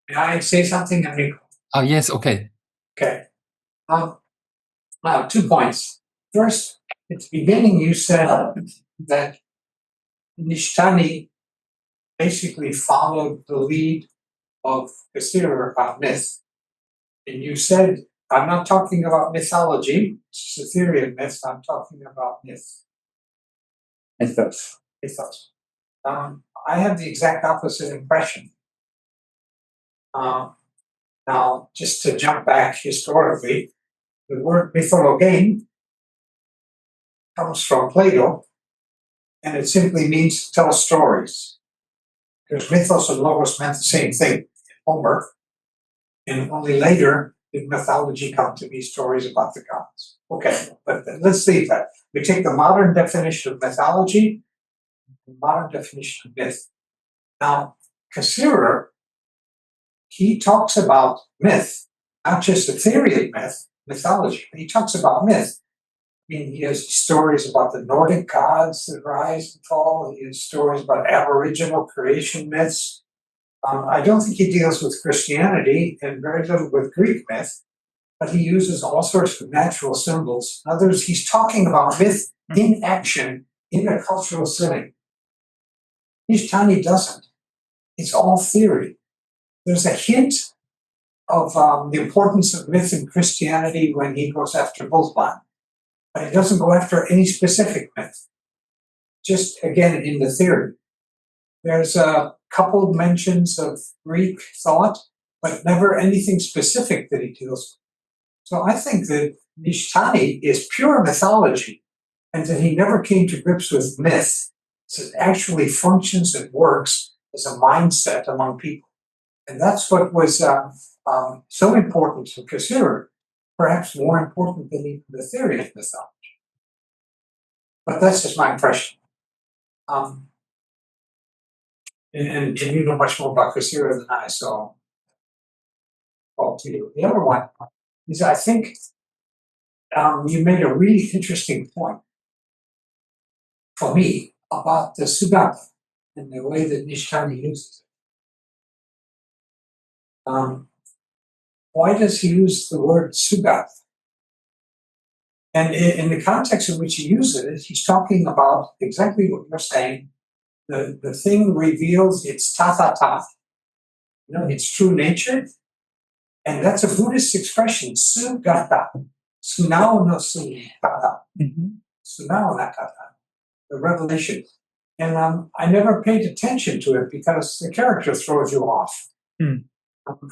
may I say something, Enrico? Oh, yes, okay. Okay. Now, 2 points. First, at the beginning, you said that Nishtani basically followed the lead of Cassirer about myth. And you said, I'm not talking about mythology, it's a theory of myth, I'm talking about myth. Ethos. Ethos. I have the exact opposite impression. Now, just to jump back historically, the word mythologein comes from Plato, and it simply means to tell stories. Because mythos and logos meant the same thing in Homer, and only later did mythology come to be stories about the gods. Okay, but let's leave that. We take the modern definition of mythology, the modern definition of myth. Now, Cassirer, he talks about myth, not just the theory of myth, mythology. He talks about myth. I mean, he has stories about the Nordic gods that rise and fall. He has stories about Aboriginal creation myths. I don't think he deals with Christianity and very little with Greek myth, but he uses all sorts of natural symbols. In other words, he's talking about myth in action in a cultural setting. Nishtani doesn't. It's all theory. There's a hint of the importance of myth in Christianity when he goes after Bultmann, but he doesn't go after any specific myth. Just, again, in the theory. There's a couple of mentions of Greek thought, but never anything specific that he deals with. So I think that Nishtani is pure mythology, and that he never came to grips with myth. So it actually functions and works as a mindset among people. And that's what was so important to consider, perhaps more important than even the theory of mythology. But that's just my impression. And you know much more about Kasira than I, so all to you. The other one is, I think you made a really interesting point for me about the Sugata and the way that Nishitani uses it. Why does he use the word Sugata? And in the context in which he uses it, he's talking about exactly what you're saying. The thing reveals its tatata, its true nature. And that's a Buddhist expression, Sugata. Sunao no Sugata. Sunao nakata. The revelation. And I never paid attention to it because the character throws you off.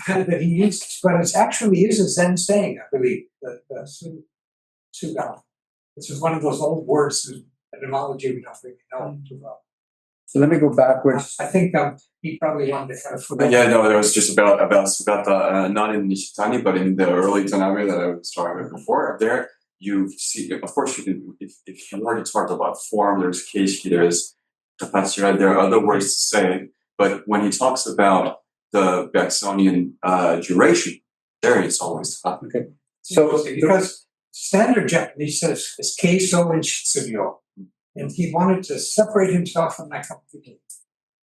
That he uses, but it actually is a Zen saying, I believe, the Sugata. This is one of those old words, etymology we don't really know too well. So let me go backwards. I think he probably wanted to kind of Yeah, no, it was just about Sugata, not in Nishitani, but in the early Tanabe that I was talking about before. There, you see, of course, you can, if you already talked about form, there's keishiki, there's kapachira, there are other words to say, but when he talks about the Bergsonian duration, there it's always Takata. Okay. So because standard Japanese says is keiso and shitsuryo. And he wanted to separate himself from that completely.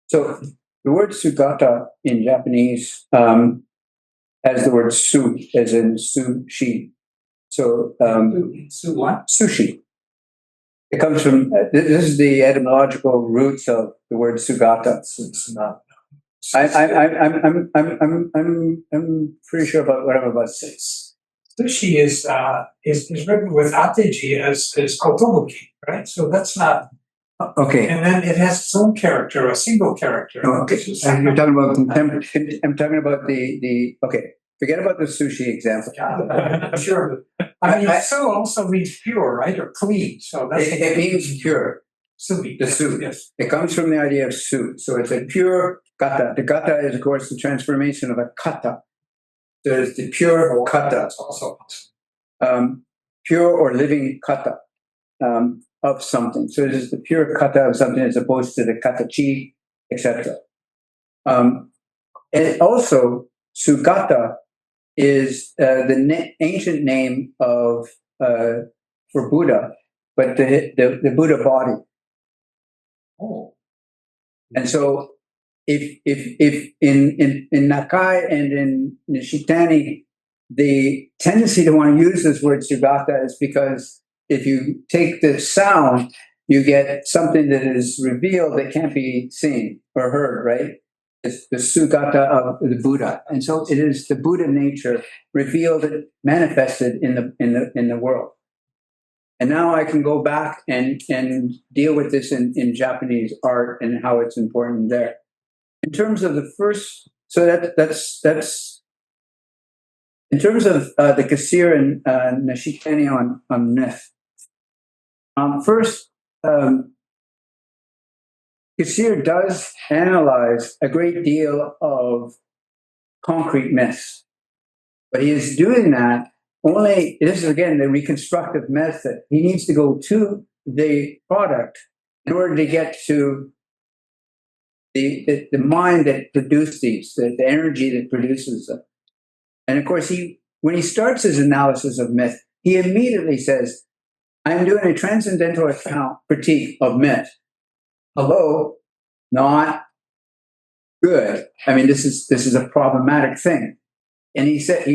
So the word sugata in Japanese has the word su, as in sushi. So Su what? sushi. It comes from, this is the etymological roots of the word sugata. It's not. I'm pretty sure about what I'm about to say. Sushi is written with ateji as kotobuki, right? So that's not okay. And then it has its own character, a single character. Okay. And you're talking about contemporary. I'm talking about the okay. Forget about the sushi example. Sure. I mean, su also means pure, right, or clean. So that's it means pure. Sumi. The su. Yes. It comes from the idea of su. So it's a pure kata. The kata is, of course, the transformation of a kata. So it's the pure kata. That's also awesome. Pure or living kata of something. So it is the pure kata of something as opposed to the katachi, etc. And also, sugata is the ancient name of for Buddha, but the Buddha body. Oh. And so, if in Nakai and in Nishitani, the tendency to want to use this word sugata is because if you take the sound, you get something that is revealed that can't be seen or heard, right? It's the sugata of the Buddha, and so it is the Buddha nature revealed and manifested in the world. And now I can go back and deal with this in Japanese art and how it's important there. In terms of the first, so that's in terms of the Kasir and Nishitani on myth. First, Kasir does analyze a great deal of concrete myths, but he is doing that only, this is again the reconstructive method. He needs to go to the product in order to get to the mind that produced these, the energy that produces them. And of course, when he starts his analysis of myth, he immediately says, I'm doing a transcendental account critique of myth. Hello, not good. I mean, this is a problematic thing. And he said,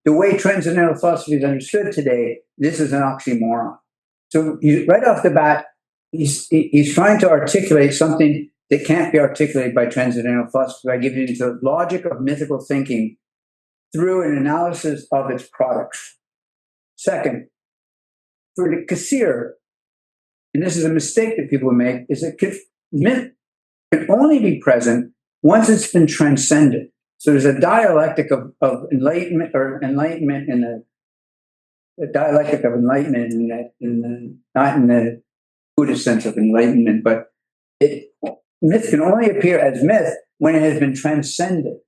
the way transcendental philosophy is understood today, this is an oxymoron. So right off the bat, he's trying to articulate something that can't be articulated by transcendental philosophy by giving it the logic of mythical thinking through an analysis of its products. Second, for the Kasir, and this is a mistake that people make, is that myth can only be present once it's been transcended. So there's a dialectic of enlightenment or enlightenment in a dialectic of enlightenment not in the Buddhist sense of enlightenment, but myth can only appear as myth when it has been transcended.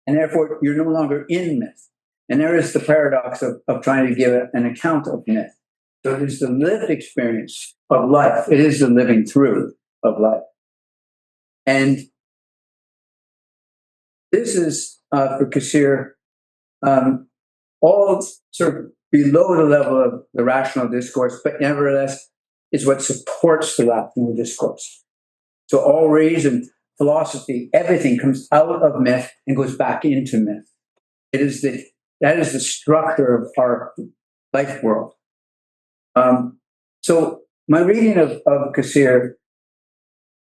And therefore, you're no longer in myth. And there is the paradox of trying to give an account of myth. So it is the lived experience of life. It is the living through of life. And this is for Kassir, all sort of below the level of the rational discourse, but nevertheless is what supports the rational discourse. So all reason, philosophy, everything comes out of myth and goes back into myth. That is the structure of our life world. So my reading of Kassir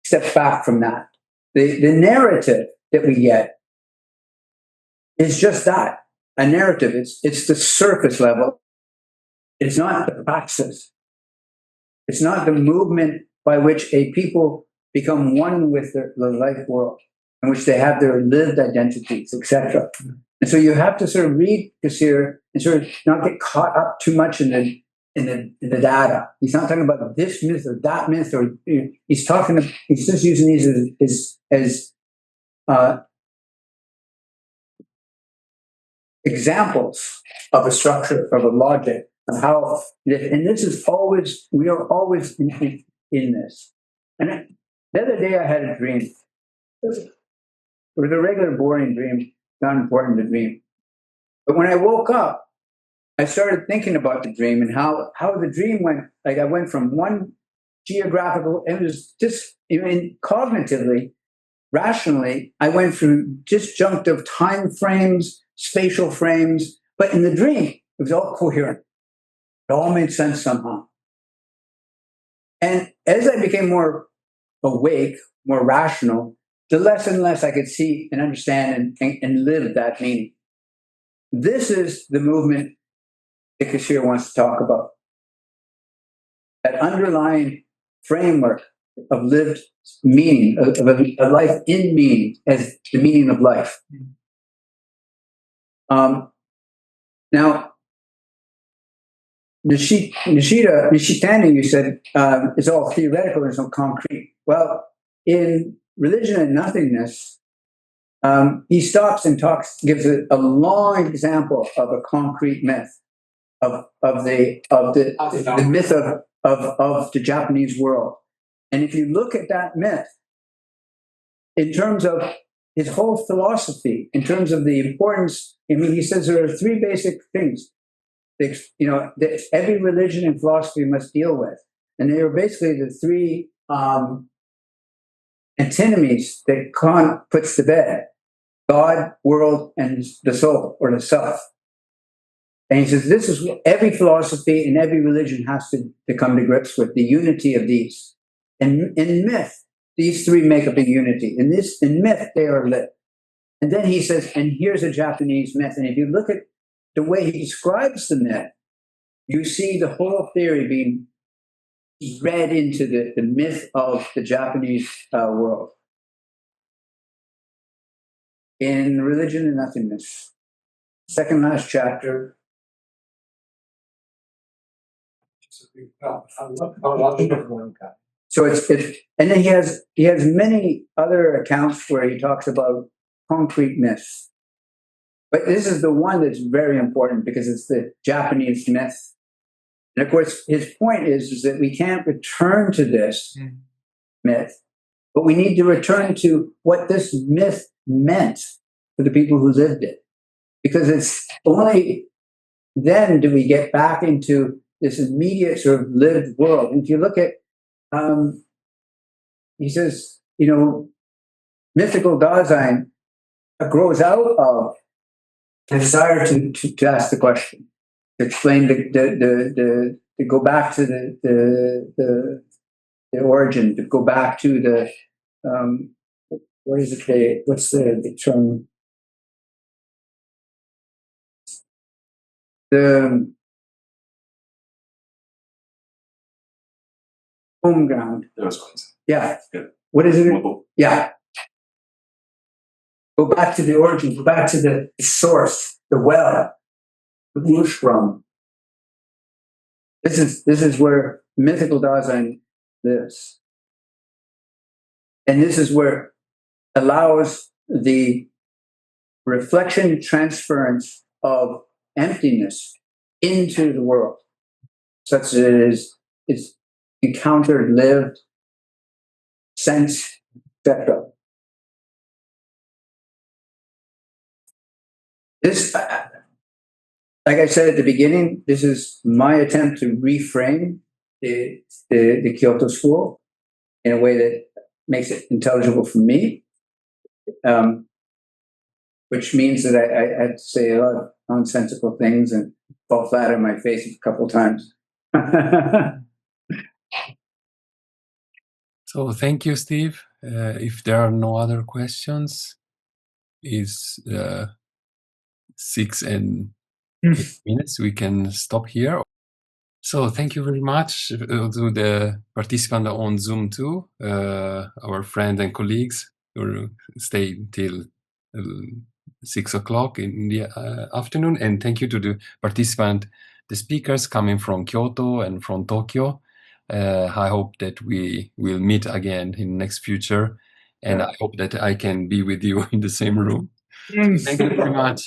steps back from that. The narrative that we get is just that, a narrative. It's the surface level. It's not the praxis. It's not the movement by which a people become one with the life world, in which they have their lived identities, etc. And so you have to sort of read Kassir and sort of not get caught up too much in the data. He's not talking about this myth or that myth, or he's just using these as examples of a structure, of a logic, of how, and this is always, we are always in this. And the other day I had a dream. It was a regular boring dream, not important to dream. But when I woke up, I started thinking about the dream and how the dream went. Like I went from one geographical, it was just, even cognitively, rationally, I went through disjunctive time frames, spatial frames, but in the dream, it was all coherent. It all made sense somehow. And as I became more awake, more rational, the less and less I could see and understand and live that meaning. This is the movement that Kassir wants to talk about. That underlying framework of lived meaning, of a life in meaning, as the meaning of life. Now, Nishitani, you said, is all theoretical, there's no concrete. Well, in Religion and Nothingness, he stops and gives a long example of a concrete myth of the myth of the Japanese world. And if you look at that myth, in terms of his whole philosophy, in terms of the importance, I mean, he says there are three basic things that every religion and philosophy must deal with. And they are basically the three antinomies that Kant puts to bed: God, world, and the soul, or the self. And he says this is what every philosophy and every religion has to come to grips with, the unity of these. And in myth, these three make up a unity. In myth, they are lit. And then he says, and here's a Japanese myth. And if you look at the way he describes the myth, you see the whole theory being read into the myth of the Japanese world. In Religion and Nothingness, second last chapter. So it's and then he has many other accounts where he talks about concrete myths. But this is the one that's very important because it's the Japanese myth. And of course, his point is that we can't return to this myth, but we need to return to what this myth meant for the people who lived it. Because it's only then do we get back into this immediate sort of lived world. And if you look at, he says, mythical Dasein grows out of the desire to ask the question, to explain to go back to the origin, to go back to the what is it? What's the term? The home ground. Yeah. What is it? Yeah. Go back to the origin. Go back to the source, the well, the ursprung. This is where mythical Dasein lives, and this is where allows the reflection transference of emptiness into the world, such that it's encountered, lived, sensed, etc. This, like I said at the beginning, this is my attempt to reframe the Kyoto school in a way that makes it intelligible for me, which means that I had to say a lot of nonsensical things and fall flat on my face a couple times. So thank you, Steve. If there are no other questions, it's 6 and 8 minutes. We can stop here. So thank you very much to the participants on Zoom too, our friends and colleagues who stay till 6 o'clock in the afternoon. And thank you to the participant, the speakers coming from Kyoto and from Tokyo. I hope that we will meet again in the next future. And I hope that I can be with you in the same room. Thank you very much.